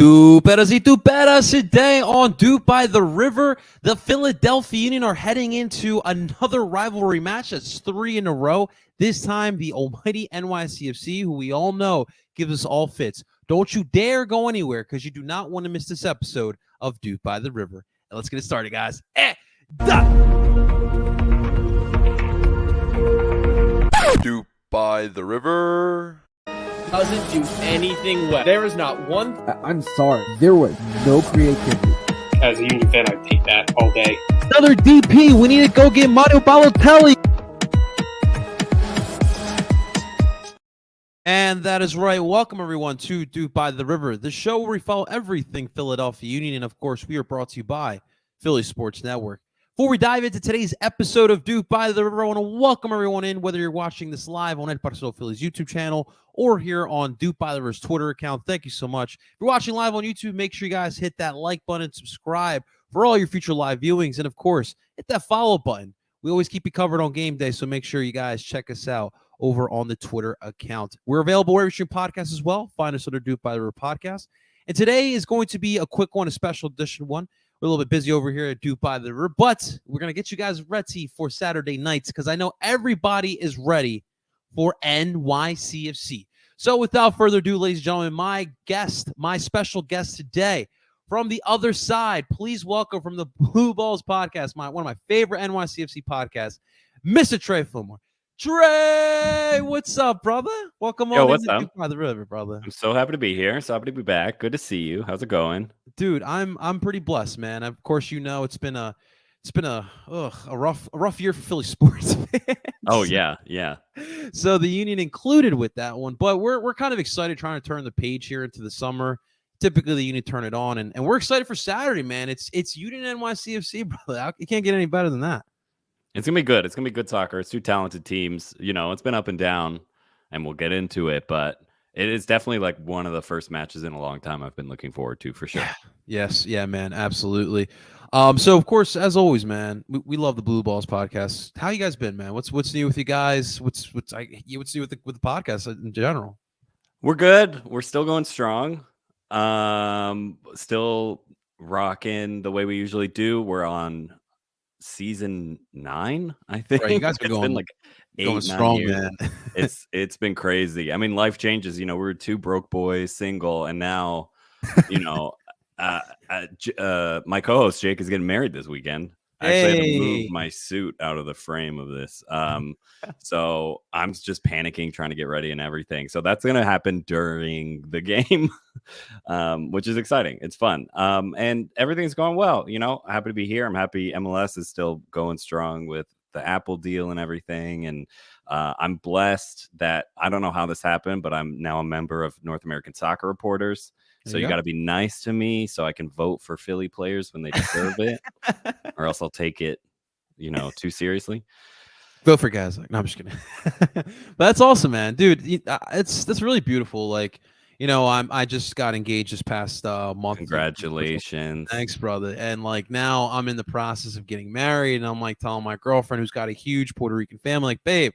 Tuperas y tuperas, today on DOOP by the River, the Philadelphia Union are heading into another rivalry match. That's 3 in a row. This time, the almighty NYCFC, who we all know gives us all fits. Don't you dare go anywhere because you do not want to miss this episode of DOOP by the River. And let's get it started, guys. DOOP by the River doesn't do anything well. There is not one. I'm sorry. There was no creativity. As a Union fan, I take that all day. Another DP. We need to go get Mario Balotelli. And that is right. Welcome, everyone, to DOOP by the River, the show where we follow everything Philadelphia Union. And, of course, we are brought to you by Philly Sports Network. Before we dive into today's episode of DOOP by the River, I want to welcome everyone in, whether you're watching this live on Ed Parcel Philly's YouTube channel or here on DOOP by the River's Twitter account. Thank you so much. If you're watching live on YouTube, make sure you guys hit that like button, subscribe for all your future live viewings, and, of course, hit that follow button. We always keep you covered on game day, so make sure you guys check us out over on the Twitter account. We're available wherever you stream podcasts as well. Find us under DOOP by the River podcast. And today is going to be a quick one, a special edition one. We're a little bit busy over here at DOOP by the River, but we're going to get you guys ready for Saturday nights because I know everybody is ready for NYCFC. So without further ado, ladies and gentlemen, my special guest today from the other side, please welcome from the Blue Balls podcast, one of my favorite NYCFC podcasts, Mr. Trey Fillmore. Trey, what's up, brother? Welcome on what's to up? DOOP by the River, brother. I'm so happy to be here. So happy to be back. Good to see you. How's it going? Dude, I'm pretty blessed, man. Of course, you know it's been a rough year for Philly sports fans. Oh yeah. So the Union included with that one, but we're kind of excited trying to turn the page here into the summer. Typically, the Union turn it on, and we're excited for Saturday, man. It's Union NYCFC, brother. You can't get any better than that. It's gonna be good. It's gonna be good soccer. It's two talented teams. You know, it's been up and down, and we'll get into it, but it is definitely like one of the first matches in a long time I've been looking forward to for sure. Yes, yeah, man, absolutely. So of course, as always, man, we love the Blue Balls podcast. How you guys been, man? What's new with you guys? What's new with the podcast in general? We're good. We're still going strong. Still rocking the way we usually do. We're on season 9, I think. Right, you guys are going like 8, going strong, years. Man. it's been crazy. I mean, life changes. You know, we were 2 broke boys, single, and now, you know, my co-host Jake is getting married this weekend. I actually had to move my suit out of the frame of this. So I'm just panicking, trying to get ready and everything. So that's going to happen during the game, which is exciting. It's fun. And everything's going well. You know, happy to be here. I'm happy MLS is still going strong with the Apple deal and everything. And I'm blessed that I don't know how this happened, but I'm now a member of North American Soccer Reporters. So you got to be nice to me so I can vote for Philly players when they deserve it, or else I'll take it, you know, too seriously. Vote for guys like, no, I'm just kidding. But that's awesome, man, dude. That's really beautiful. Like, you know, I just got engaged this past month. Congratulations. Thanks, brother. And like now I'm in the process of getting married, and I'm like telling my girlfriend who's got a huge Puerto Rican family, like, babe,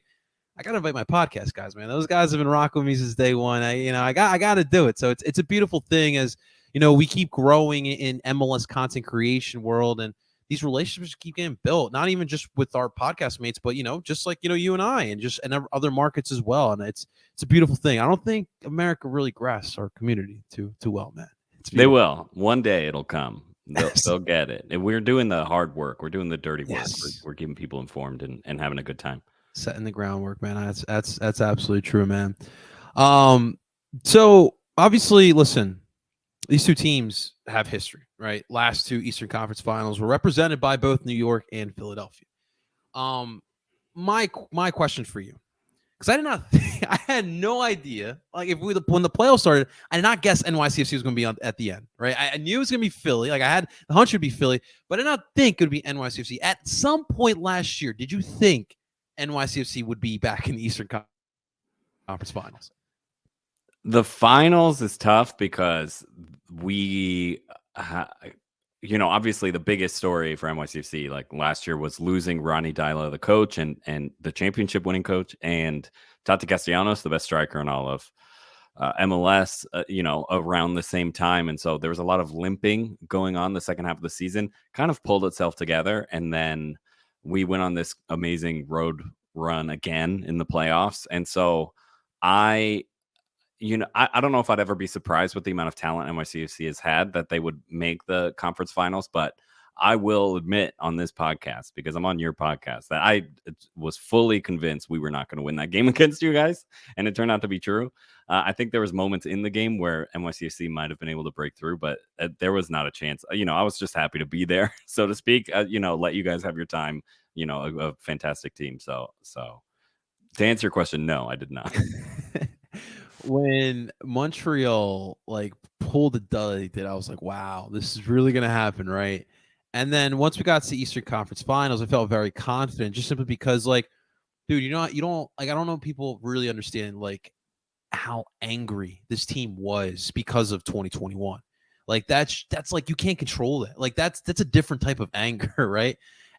I gotta invite my podcast guys, man. Those guys have been rocking with me since day one. I gotta do it. So it's a beautiful thing as you know we keep growing in MLS content creation world, and these relationships keep getting built. Not even just with our podcast mates, but you know, just like you and I, and other markets as well. And it's a beautiful thing. I don't think America really grasps our community too well, man. They will. One day it'll come. They'll get it. And we're doing the hard work. We're doing the dirty work. Yes. We're keeping people informed and having a good time. Setting the groundwork, man. That's absolutely true, man. So obviously, listen, these two teams have history, right? Last 2 Eastern Conference Finals were represented by both New York and Philadelphia. My question for you, because I had no idea. Like when the playoffs started, I did not guess NYCFC was going to be at the end, right? I knew it was going to be Philly. Like I had the hunch would be Philly, but I did not think it would be NYCFC. At some point last year, did you think NYCFC would be back in the Eastern Conference Finals? The finals is tough because we, obviously the biggest story for NYCFC like last year was losing Ronnie Dyla, the coach and the championship winning coach, and Tati Castellanos, the best striker in all of MLS, around the same time. And so there was a lot of limping going on the second half of the season, kind of pulled itself together. And then we went on this amazing road run again in the playoffs. And so I don't know if I'd ever be surprised with the amount of talent NYCFC has had that they would make the conference finals, but I will admit on this podcast, because I'm on your podcast, that I was fully convinced we were not going to win that game against you guys, and it turned out to be true. I think there was moments in the game where NYCFC might have been able to break through, but there was not a chance. I was just happy to be there, so to speak. Let you guys have your time. A fantastic team. So to answer your question, no, I did not. When Montreal pulled the dud they did, I was like, wow, this is really gonna happen, right? And then once we got to the Eastern Conference Finals, I felt very confident, just simply because, dude, you don't I don't know if people really understand how angry this team was because of 2021. That's you can't control that. That's a different type of anger, right?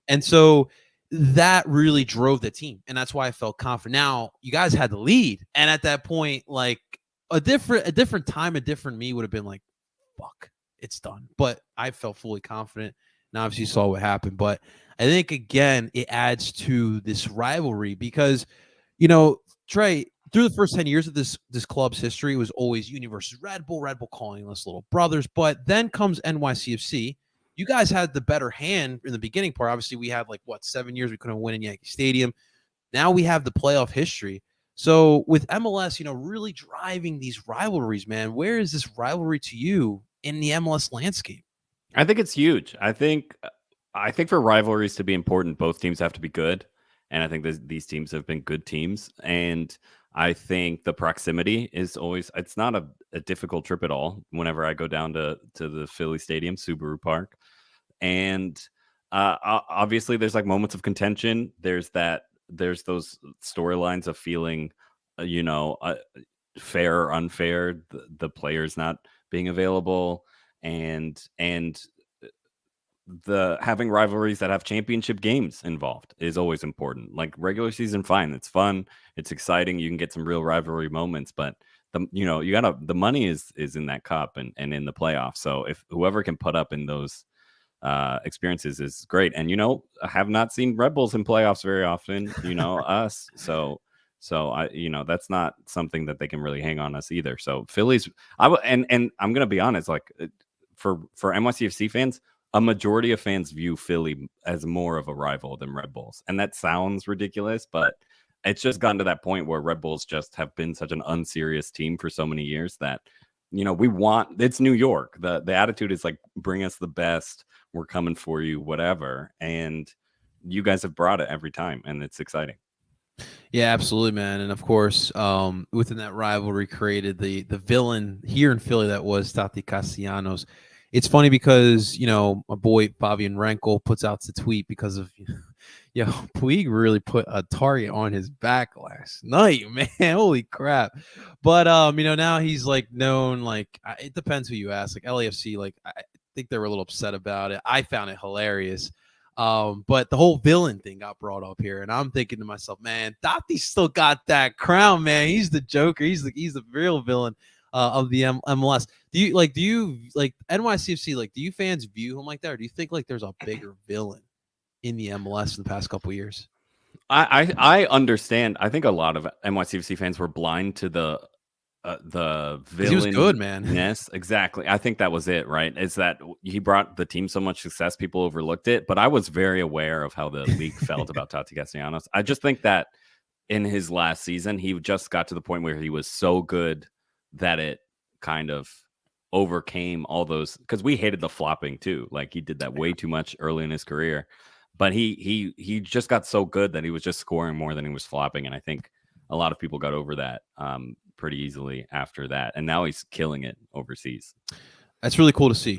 And so that really drove the team, and that's why I felt confident. Now you guys had the lead, and at that point, a different time, a different me would have been like, fuck, it's done. But I felt fully confident, and obviously you saw what happened. But I think, again, it adds to this rivalry because, Trey, through the first 10 years of this club's history, it was always Union versus Red Bull calling us little brothers. But then comes NYCFC. You guys had the better hand in the beginning part. Obviously, we had 7 years we couldn't win in Yankee Stadium. Now we have the playoff history. So with MLS, really driving these rivalries, man, where is this rivalry to you in the MLS landscape? I think it's huge. I think for rivalries to be important, both teams have to be good. And I think these teams have been good teams. And I think the proximity is always, it's not a difficult trip at all whenever I go down to the Philly Stadium, Subaru Park. And obviously there's moments of contention. There's those storylines of feeling, fair or unfair, the players not being available, and the having rivalries that have championship games involved is always important. Regular season, fine, it's fun, it's exciting, you can get some real rivalry moments, but the money is in that cup and in the playoffs. So if whoever can put up in those experiences is great. And I have not seen Red Bulls in playoffs very often, us. So I, that's not something that they can really hang on us either. So Phillies, and I'm gonna be honest, for NYCFC fans, a majority of fans view Philly as more of a rival than Red Bulls. And that sounds ridiculous, but it's just gotten to that point where Red Bulls just have been such an unserious team for so many years that, it's New York. The attitude is bring us the best. We're coming for you, whatever. And you guys have brought it every time, and it's exciting. Yeah, absolutely, man. And of course, within that rivalry created the villain here in Philly that was Tati Castellanos. It's funny because, my boy Fabian Renkel puts out the tweet because of, Puig really put a target on his back last night, man. Holy crap. But, now he's known, it depends who you ask. LAFC, I think they were a little upset about it. I found it hilarious. But the whole villain thing got brought up here, and I'm thinking to myself, man, Tati still got that crown, man. He's the Joker. He's the real villain of the MLS. Do you NYCFC? Do you fans view him like that, or do you think there's a bigger villain in the MLS in the past couple of years? I understand. I think a lot of NYCFC fans were blind to the villain. He was good, man. Yes, exactly. I think that was it, right? It's that he brought the team so much success, people overlooked it. But I was very aware of how the league felt about Tati Castellanos. I just think that in his last season, he just got to the point where he was so good that it kind of overcame all those, because we hated the flopping too. He did that way too much early in his career. But he just got so good that he was just scoring more than he was flopping. And I think a lot of people got over that pretty easily after that. And now he's killing it overseas. That's really cool to see,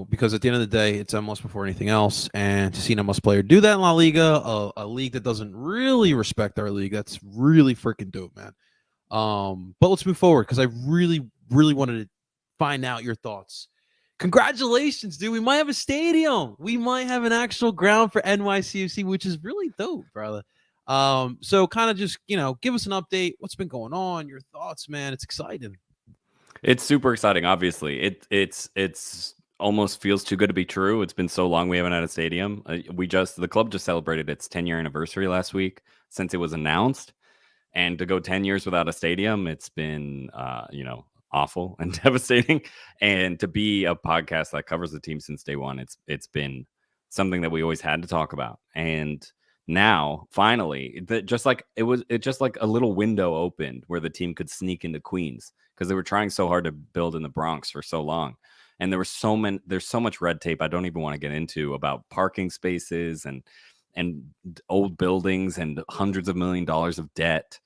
because at the end of the day, it's MLS before anything else. And to see an MLS player do that in La Liga, a league that doesn't really respect our league, that's really freaking dope, man. But let's move forward, because I really, really wanted to find out your thoughts. Congratulations, dude. We might have a stadium. We might have an actual ground for NYCFC, which is really dope, brother. So kind of just, give us an update. What's been going on? Your thoughts, man. It's exciting. It's super exciting. Obviously, it's almost feels too good to be true. It's been so long we haven't had a stadium. The club just celebrated its 10-year anniversary last week since it was announced, and to go 10 years without a stadium, it's been awful and devastating. And to be a podcast that covers the team since day one, it's been something that we always had to talk about. And now, finally, just like a little window opened where the team could sneak into Queens because they were trying so hard to build in the Bronx for so long. And there's so much red tape I don't even want to get into about parking spaces and old buildings and hundreds of $1 million of debt.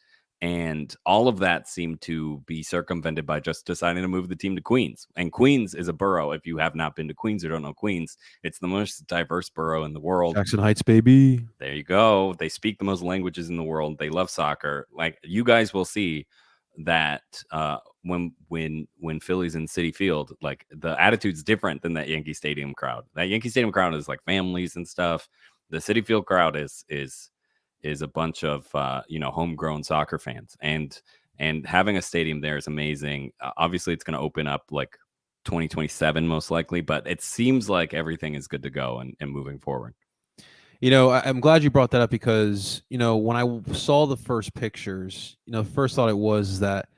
And all of that seemed to be circumvented by just deciding to move the team to Queens. And Queens is a borough. If you have not been to Queens or don't know Queens, it's the most diverse borough in the world. Jackson Heights, baby. There you go. They speak the most languages in the world. They love soccer. Like, you guys will see that when Philly's in Citi Field, like, the attitude's different than that Yankee Stadium crowd. That Yankee Stadium crowd is like families and stuff. The Citi Field crowd is a bunch of homegrown soccer fans, and having a stadium there is amazing. Obviously, it's going to open up like 2027 most likely, but it seems like everything is good to go and moving forward. I'm glad you brought that up because, when I saw the first pictures, first thought it was that,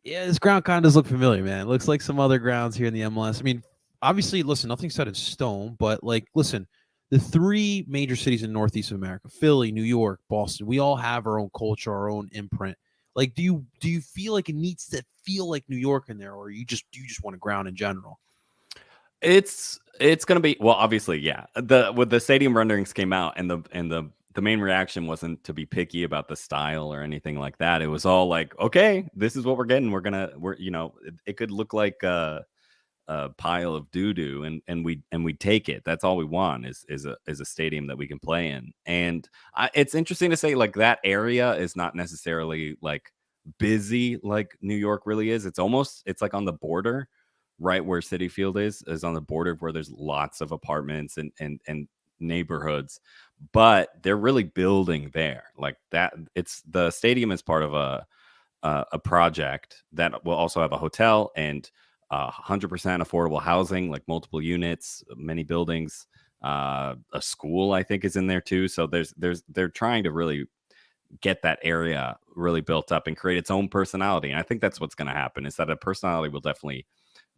this ground kind of does look familiar, man. It looks like some other grounds here in the MLS. I mean, obviously, listen, nothing's set in stone, but listen, the three major cities in Northeast of America, Philly, New York, Boston, we all have our own culture, our own imprint. Like, do you feel like it needs to feel like New York in there, or do you just want a ground in general? It's going to be, well, obviously, yeah. With the stadium renderings came out, and the main reaction wasn't to be picky about the style or anything like that. It was all like, okay, this is what we're getting. It could look like a pile of doo-doo, and we take it. That's all we want is a stadium that we can play in. And it's interesting to say, like, that area is not necessarily like busy like New York really is. It's like on the border, right where Citi Field is on the border where there's lots of apartments and neighborhoods, but they're really building there like that. The stadium is part of a project that will also have a hotel and 100% affordable housing, like multiple units, many buildings, a school I think is in there too. So they're trying to really get that area really built up and create its own personality. And I think that's what's going to happen, is that a personality will definitely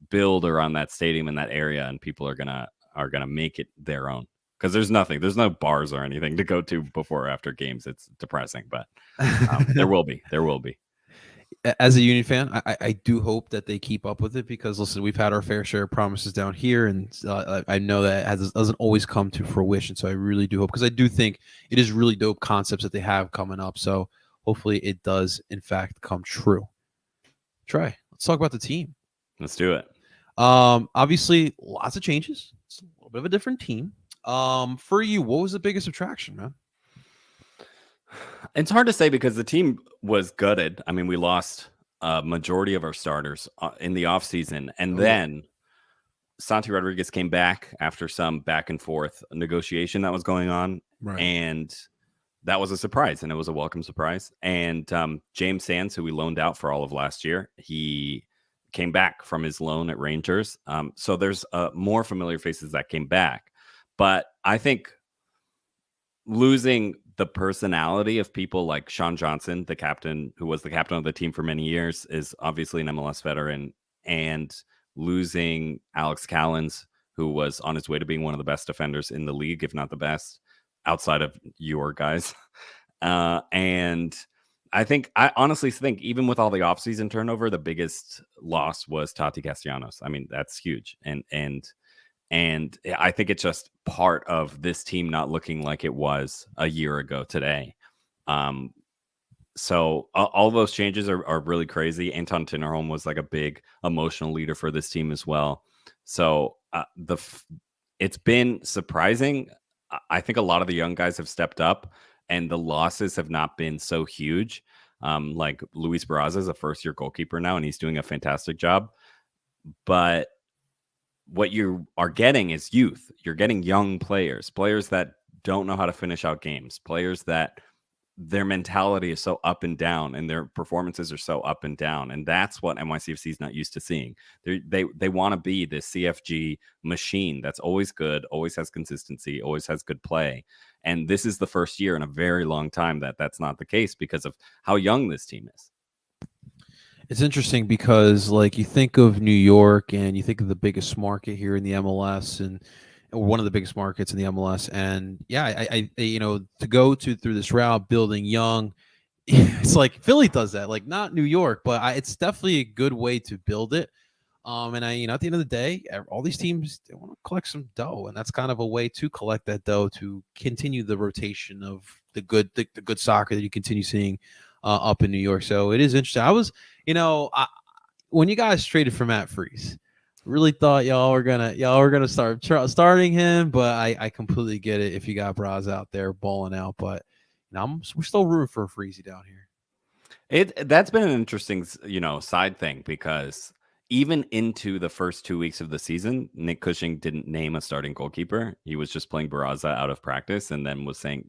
build around that stadium in that area, and people are gonna make it their own. Because there's no bars or anything to go to before or after games. It's depressing, but there will be. As a Union fan, I do hope that they keep up with it because, listen, we've had our fair share of promises down here, and I know that it doesn't always come to fruition. So I really do hope, because I do think it is really dope concepts that they have coming up. So hopefully it does, in fact, come true. Trey, let's talk about the team. Let's do it. Obviously, lots of changes. It's a little bit of a different team. For you, what was the biggest attraction, man? It's hard to say because the team was gutted. I mean, we lost a majority of our starters in the offseason, and then Santi Rodriguez came back after some back and forth negotiation that was going on, right. And that was a surprise, and it was a welcome surprise. And James Sands, who we loaned out for all of last year, he came back from his loan at Rangers. So there's more familiar faces that came back. But I think losing the personality of people like Sean Johnson, the captain, who was the captain of the team for many years, is obviously an MLS veteran, and losing Alex Callens, who was on his way to being one of the best defenders in the league, if not the best, outside of your guys. And I honestly think even with all the offseason turnover, the biggest loss was Tati Castellanos. I mean, that's huge. And I think it's just part of this team not looking like it was a year ago today. So all those changes are really crazy. Anton Tinnerholm was like a big emotional leader for this team as well. So it's been surprising. I think a lot of the young guys have stepped up, and the losses have not been so huge. Like Luis Barraza is a first-year goalkeeper now, and he's doing a fantastic job. But what you are getting is youth. You're getting young players that don't know how to finish out games, players that their mentality is so up and down, and their performances are so up and down, and that's what NYCFC is not used to seeing. They want to be this CFG machine that's always good, always has consistency, always has good play, and this is the first year in a very long time that that's not the case because of how young this team is. It's interesting because, like, you think of New York and you think of the biggest market here in the MLS, and one of the biggest markets in the MLS. And yeah, I to go through this route, building young, it's like Philly does that, like not New York, but it's definitely a good way to build it. And at the end of the day, all these teams, they want to collect some dough, and that's kind of a way to collect that dough to continue the rotation of the good soccer that you continue seeing up in New York. So it is interesting. I was, when you guys traded for Matt Freese, really thought y'all were gonna start starting him, but I completely get it if you got Braz out there balling out. But we're still rooting for a Freezy down here. That's been an interesting side thing, because even into the first 2 weeks of the season, Nick Cushing didn't name a starting goalkeeper. He was just playing Barraza out of practice, and then was saying,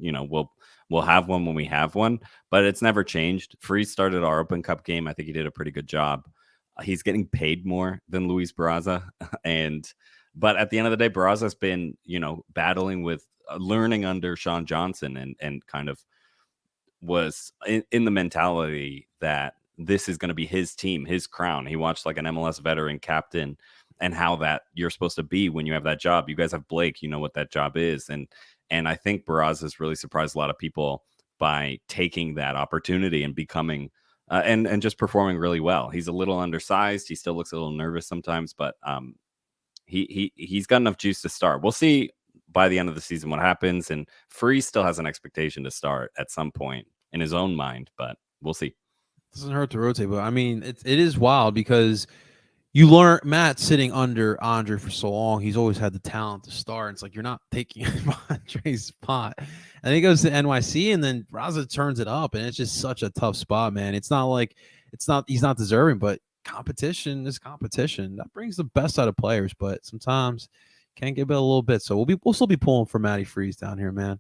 we'll have one when we have one. But it's never changed. Freeze started our Open Cup game. I think he did a pretty good job. He's getting paid more than Luis Barraza, but at the end of the day, Barraza's been battling with learning under Sean Johnson, and kind of was in the mentality that this is going to be his team, his crown. He watched like an MLS veteran captain, and how that you're supposed to be when you have that job. You guys have Blake, you know what that job is. And I think Barraza has really surprised a lot of people by taking that opportunity and becoming and just performing really well. He's a little undersized. He still looks a little nervous sometimes, but he's got enough juice to start. We'll see by the end of the season what happens. And Free still has an expectation to start at some point in his own mind, but we'll see. Doesn't hurt to rotate, but I mean, it is wild because you learn Matt sitting under Andre for so long. He's always had the talent to start. It's like you're not taking Andre's spot. And he goes to NYC, and then Raza turns it up, and it's just such a tough spot, man. It's not like he's not deserving, but competition is competition. That brings the best out of players, but sometimes can't give it a little bit. So we'll still be pulling for Matty Freeze down here, man.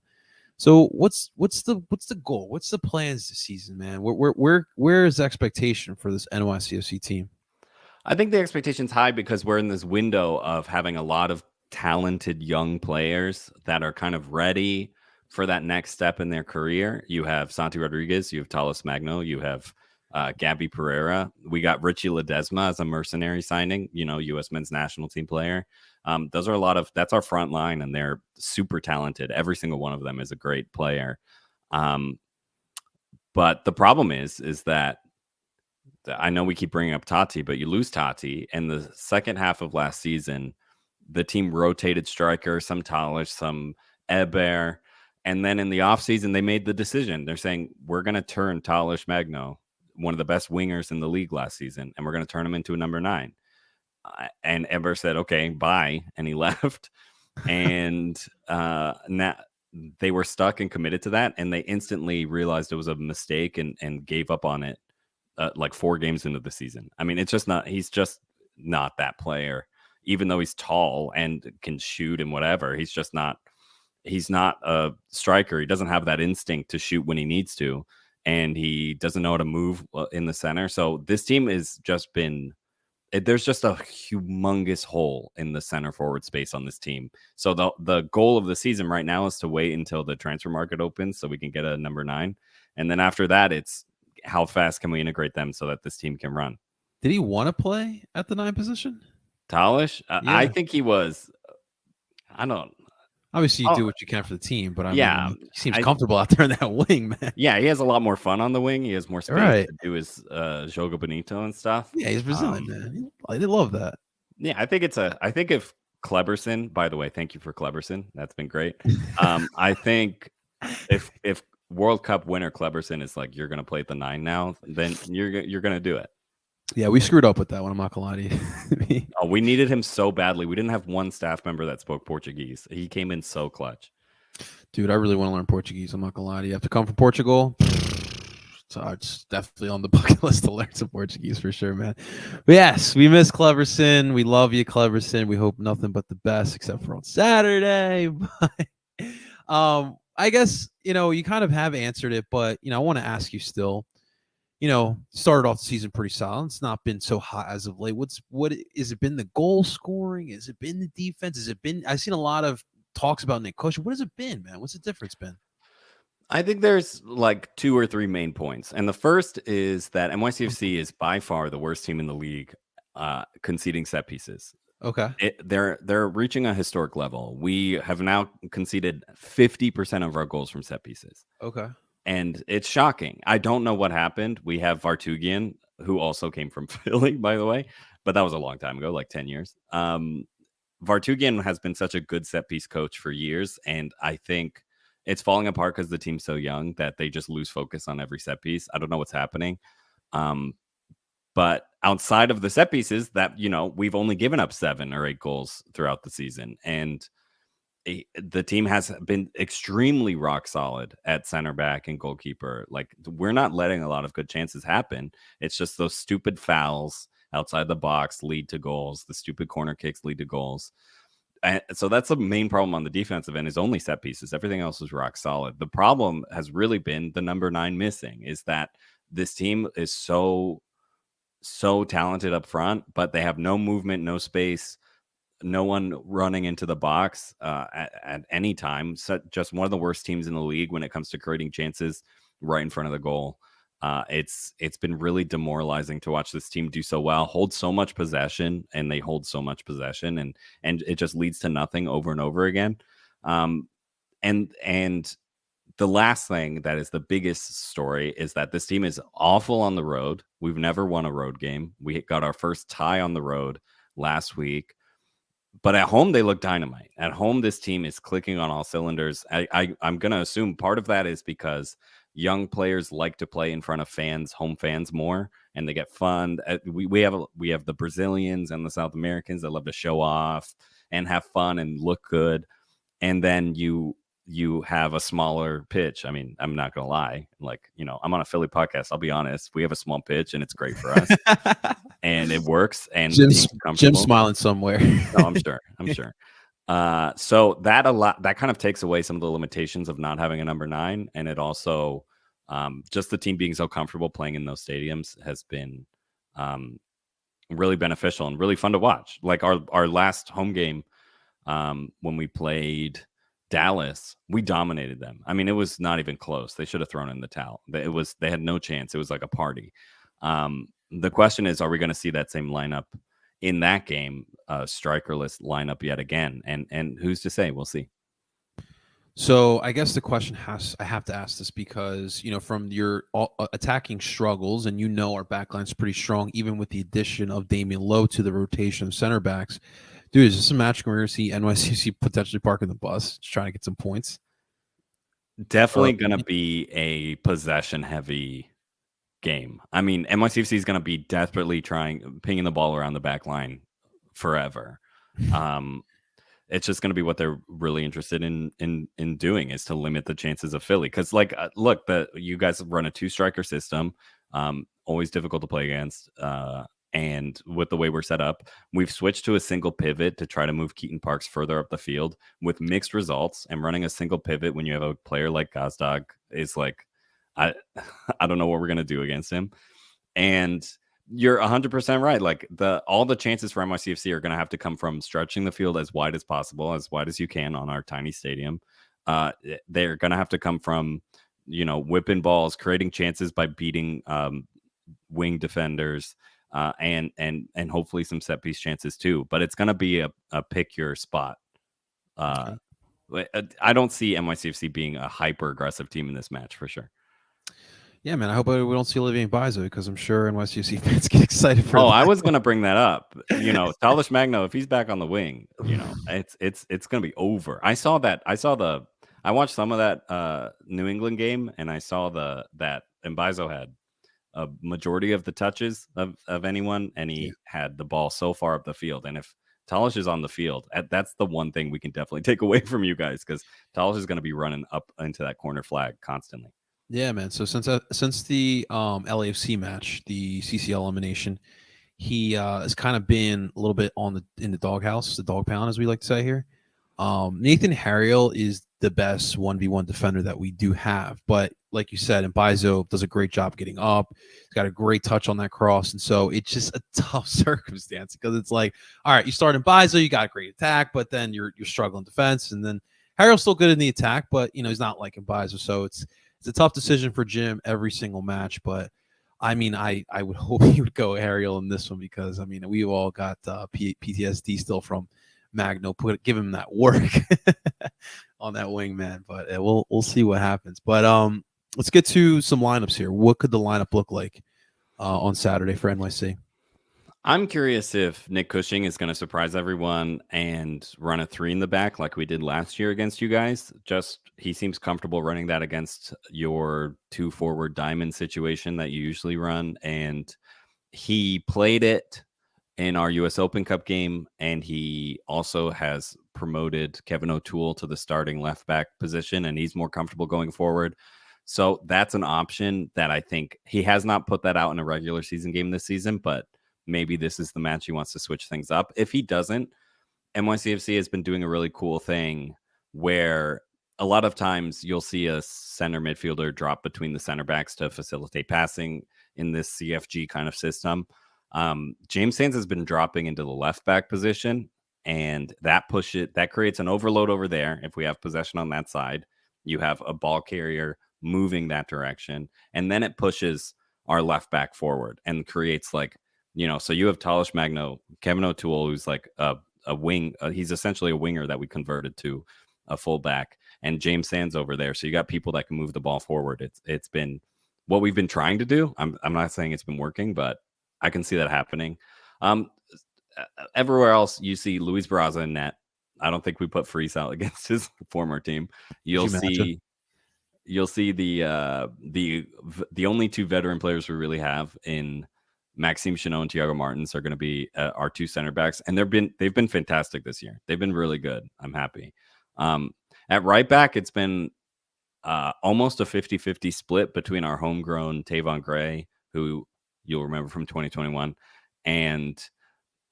So what's the goal? What's the plans this season, man? Where is the expectation for this NYCFC team? I think the expectation's high because we're in this window of having a lot of talented young players that are kind of ready for that next step in their career. You have Santi Rodriguez, you have Talos Magno, you have Gabby Pereira. We got Richie Ledesma as a mercenary signing, U.S. men's national team player. Those are that's our front line, and they're super talented. Every single one of them is a great player. But the problem is that I know we keep bringing up Tati, but you lose Tati. And the second half of last season, the team rotated striker, some Talish, some Eber. And then in the offseason, they made the decision. They're saying, we're going to turn Talish Magno, one of the best wingers in the league last season, and we're going to turn him into a number 9. And Eber said, okay, bye. And he left. And now they were stuck and committed to that. And they instantly realized it was a mistake and gave up on it. Like 4 games into the season. I mean, he's just not that player, even though he's tall and can shoot and whatever. He's not a striker. He doesn't have that instinct to shoot when he needs to, and he doesn't know how to move in the center. So this team has just there's just a humongous hole in the center forward space on this team. So the goal of the season right now is to wait until the transfer market opens so we can get a number 9. And then after that, it's how fast can we integrate them so that this team can run? Did he want to play at the 9 position? Talish? Yeah. I think he was. I don't. Obviously, you do what you can for the team, but he seems comfortable out there in that wing, man. Yeah, he has a lot more fun on the wing. He has more space to do his Jogo Bonito and stuff. Yeah, he's Brazilian, man. They love that. Yeah, I think if Kleberson, by the way, thank you for Kleberson. That's been great. I think if World Cup winner Kleberson is like, you're going to play at the 9 now, then you're going to do it. Yeah, we screwed up with that one. I'm not going to lie to you. Oh, we needed him so badly. We didn't have one staff member that spoke Portuguese. He came in so clutch. Dude, I really want to learn Portuguese. I'm not going to lie to you. You have to come from Portugal. So it's definitely on the bucket list to learn some Portuguese for sure, man. But yes, we miss Kleberson. We love you, Kleberson. We hope nothing but the best, except for on Saturday. But, I guess, you kind of have answered it, but, I want to ask you still, started off the season pretty solid. It's not been so hot as of late. What has it been? The goal scoring? Has it been the defense? Has it been, I've seen a lot of talks about Nick Cushing. What has it been, man? What's the difference been? I think there's like 2 or 3 main points. And the first is that NYCFC is by far the worst team in the league conceding set pieces. Okay. They're reaching a historic level. We have now conceded 50% of our goals from set pieces. Okay. And it's shocking. I don't know what happened. We have Vartugian, who also came from Philly, by the way, but that was a long time ago, like 10 years. Vartugian has been such a good set piece coach for years, and I think it's falling apart because the team's so young that they just lose focus on every set piece. I don't know what's happening. But outside of the set pieces that, we've only given up 7 or 8 goals throughout the season. And the team has been extremely rock solid at center back and goalkeeper. Like, we're not letting a lot of good chances happen. It's just those stupid fouls outside the box lead to goals. The stupid corner kicks lead to goals. And so that's the main problem on the defensive end, is only set pieces. Everything else is rock solid. The problem has really been the number 9 missing, is that this team is so talented up front, but they have no movement, no space, no one running into the box at any time. So just one of the worst teams in the league when it comes to creating chances right in front of the goal. It's been really demoralizing to watch this team do so well, hold so much possession, and they hold so much possession, and it just leads to nothing over and over again. And the last thing that is the biggest story is that this team is awful on the road. We've never won a road game. We got our first tie on the road last week. But at home, they look dynamite. At home, this team is clicking on all cylinders. I'm going to assume part of that is because young players like to play in front of fans, home fans more, and they get fun. We have the Brazilians and the South Americans that love to show off and have fun and look good. And then you have a smaller pitch. I mean, I'm not going to lie. Like, I'm on a Philly podcast. I'll be honest. We have a small pitch and it's great for us. And it works. And Jim's smiling somewhere. No, I'm sure. So that kind of takes away some of the limitations of not having a number 9. And it also, just the team being so comfortable playing in those stadiums has been really beneficial and really fun to watch. Like our last home game, when we played Dallas, we dominated them. I mean, it was not even close. They should have thrown in the towel. They had no chance. It was like a party. The question is, are we going to see that same lineup in that game, strikerless lineup yet again? And who's to say? We'll see. So I guess the question I have to ask this because, from your attacking struggles, and our backline's pretty strong, even with the addition of Damian Lowe to the rotation of center backs. Dude, is this a match where we're going to see NYCFC potentially parking the bus, just trying to get some points? Definitely going to be a possession-heavy game. I mean, NYCFC is going to be desperately pinging the ball around the back line forever. It's just going to be what they're really interested in doing, is to limit the chances of Philly. Because, look, you guys run a 2-striker system, always difficult to play against. And with the way we're set up, we've switched to a single pivot to try to move Keaton Parks further up the field with mixed results. And running a single pivot when you have a player like Gazdag is like, I don't know what we're going to do against him. And you're 100% right. Like, all the chances for NYCFC are going to have to come from stretching the field as wide as possible, as wide as you can on our tiny stadium. They're going to have to come from, whipping balls, creating chances by beating wing defenders, and hopefully some set piece chances too. But it's going to be a pick your spot. I don't see NYCFC being a hyper aggressive team in this match for sure. Yeah, man. I hope we don't see Olivier Mbaizo, because I'm sure NYCFC fans get excited for. I was going to bring that up. Talish Magno, if he's back on the wing, it's going to be over. I watched some of that New England game, and I saw that Mbaizo had a majority of the touches of anyone, and he had the ball so far up the field. And if Talish is on the field, that's the one thing we can definitely take away from you guys, because Talish is going to be running up into that corner flag constantly. Yeah, man. So since the LAFC match, the CCL elimination, he has kind of been a little bit in the doghouse, the dog pound, as we like to say here. Nathan Harriel is the best 1v1 defender that we do have. But like you said, Mbaizo does a great job getting up. He's got a great touch on that cross. And so it's just a tough circumstance because it's like, all right, you start Mbaizo, you got a great attack, but then you're struggling defense. And then Harriel's still good in the attack, but he's not like Mbaizo. So it's a tough decision for Jim every single match. But I mean, I would hope he would go Harriel in this one because we've all got PTSD still from Magno. Give him that work on that wing, man. But we'll see what happens. But let's get to some lineups here. What could the lineup look like on Saturday for NYC? I'm curious if Nick Cushing is going to surprise everyone and run a 3 in the back like we did last year against you guys. He seems comfortable running that against your 2 forward diamond situation that you usually run. And he played it in our US Open Cup game. And he also has promoted Kevin O'Toole to the starting left back position. And he's more comfortable going forward. So that's an option that I think he has not put that out in a regular season game this season, but maybe this is the match he wants to switch things up. If he doesn't, NYCFC has been doing a really cool thing where a lot of times you'll see a center midfielder drop between the center backs to facilitate passing in this CFG kind of system. James Sands has been dropping into the left back position, and that creates an overload over there. If we have possession on that side, you have a ball carrier moving that direction, and then it pushes our left back forward and creates so you have Talish Magno, Kevin O'Toole, who's like a wing. He's essentially a winger that we converted to a fullback, and James Sands over there. So you got people that can move the ball forward. It's been what we've been trying to do. I'm not saying it's been working, but I can see that happening. Everywhere else, you see Luis Barraza in net. I don't think we put Freese out against his former team. You'll see the only 2 veteran players we really have in Maxime Chanot and Thiago Martins are going to be our 2 center backs, and they've been fantastic this year. They've been really good. I'm happy. At right back, it's been almost a 50-50 split between our homegrown Tavon Gray, who you'll remember from 2021, and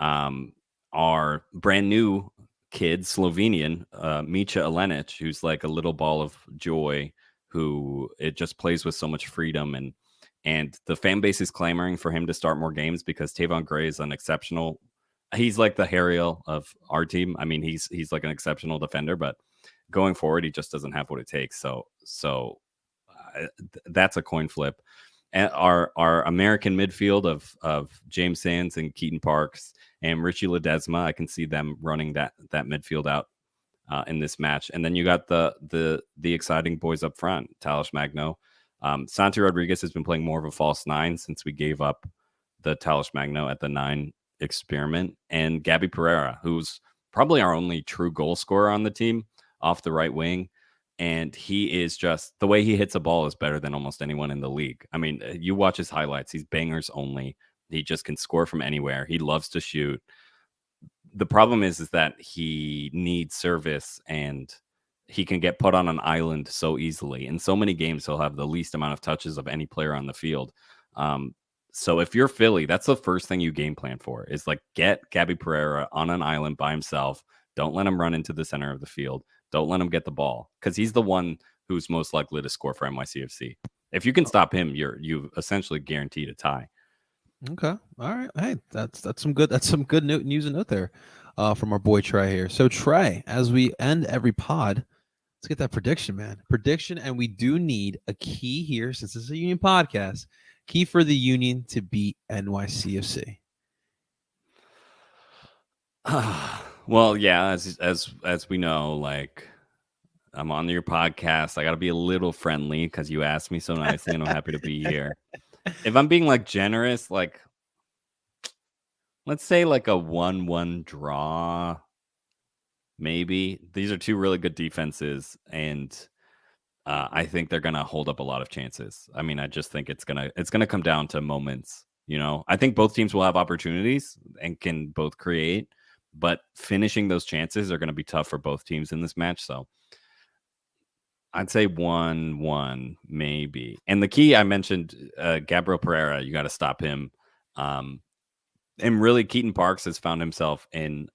our brand new kid, Slovenian, Micha Elenic, who's like a little ball of joy, who it just plays with so much freedom. And the fan base is clamoring for him to start more games because Tavon Gray is an exceptional. He's like the Harriel of our team. I mean, he's like an exceptional defender, but going forward, he just doesn't have what it takes. So that's a coin flip. And our American midfield of James Sands and Keaton Parks and Richie Ledesma, I can see them running that midfield out in this match. And then you got the exciting boys up front, Talish Magno. Santi Rodriguez has been playing more of a false 9 since we gave up the Talish Magno at the 9 experiment. And Gabby Pereira, who's probably our only true goal scorer on the team off the right wing. And he is just, the way he hits a ball is better than almost anyone in the league. I mean, you watch his highlights, he's bangers only. He just can score from anywhere. He loves to shoot. The problem is that he needs service, and he can get put on an island so easily. In so many games, he'll have the least amount of touches of any player on the field. So if you're Philly, that's the first thing you game plan for, is like get Gabby Pereira on an island by himself. Don't let him run into the center of the field. Don't let him get the ball, because he's the one who's most likely to score for NYCFC. If you can stop him, you essentially guaranteed a tie. Okay. All right. Hey, that's some good news and note there from our boy Trey here. So Trey, as we end every pod, let's get that prediction, man. Prediction, and we do need a key here, since this is a Union podcast. Key for the Union to beat NYCFC. Well, yeah, as we know, like, I'm on your podcast. I got to be a little friendly because you asked me so nicely, and I'm happy to be here. If I'm being like generous, like, let's say like a 1-1 draw, maybe. These are 2 really good defenses, and I think they're gonna hold up a lot of chances. I mean, I just think it's gonna come down to moments. I think both teams will have opportunities and can both create, but finishing those chances are going to be tough for both teams in this match. So I'd say 1-1 maybe. And the key, I mentioned Gabriel Pereira. You got to stop him. And really, Keaton Parks has found himself in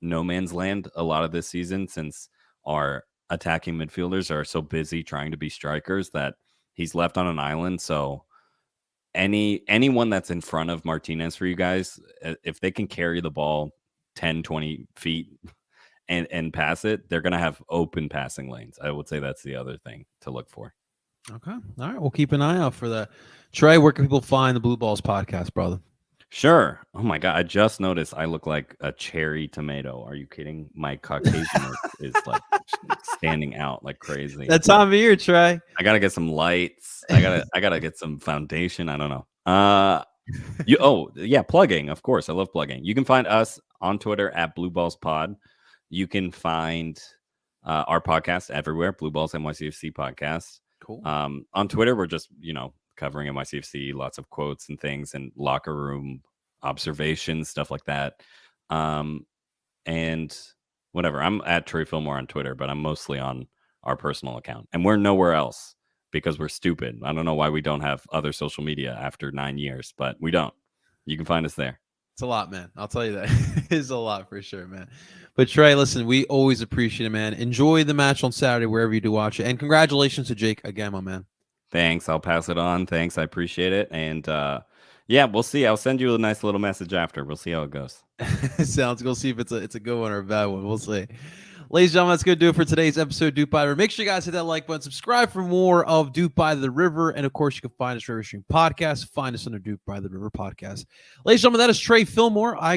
no man's land a lot of this season since our attacking midfielders are so busy trying to be strikers that he's left on an island. So anyone that's in front of Martinez for you guys, if they can carry the ball 10, 20 feet and pass it, they're going to have open passing lanes. I would say that's the other thing to look for. Okay. All right. We'll keep an eye out for that. Trey, where can people find the Blue Balls podcast, brother? Sure. Oh my God. I just noticed I look like a cherry tomato. Are you kidding? My Caucasian is like standing out like crazy. That time of year, Trey. I gotta get some lights. I gotta get some foundation. I don't know. Plugging, of course. I love plugging. You can find us on Twitter at Blue Balls Pod. You can find our podcast everywhere, Blue Balls NYCFC podcast. Cool. On Twitter, we're just, covering NYCFC, lots of quotes and things and locker room observations, stuff like that. And whatever. I'm at Trey Fillmore on Twitter, but I'm mostly on our personal account. And we're nowhere else because we're stupid. I don't know why we don't have other social media after 9 years, but we don't. You can find us there. It's a lot, man. I'll tell you that. It's a lot for sure, man. But Trey, listen, we always appreciate it, man. Enjoy the match on Saturday wherever you do watch it. And congratulations to Jake again, my man. Thanks. I'll pass it on. Thanks. I appreciate it. And we'll see. I'll send you a nice little message after. We'll see how it goes. Sounds good. We'll see if it's a good one or a bad one. We'll see. Ladies and gentlemen, that's going to do it for today's episode of Dupe by the River. Make sure you guys hit that like button, subscribe for more of Dupe by the River. And of course, you can find us River Stream Podcast. Find us under Dupe by the River Podcast. Ladies and gentlemen, that is Trey Fillmore. I go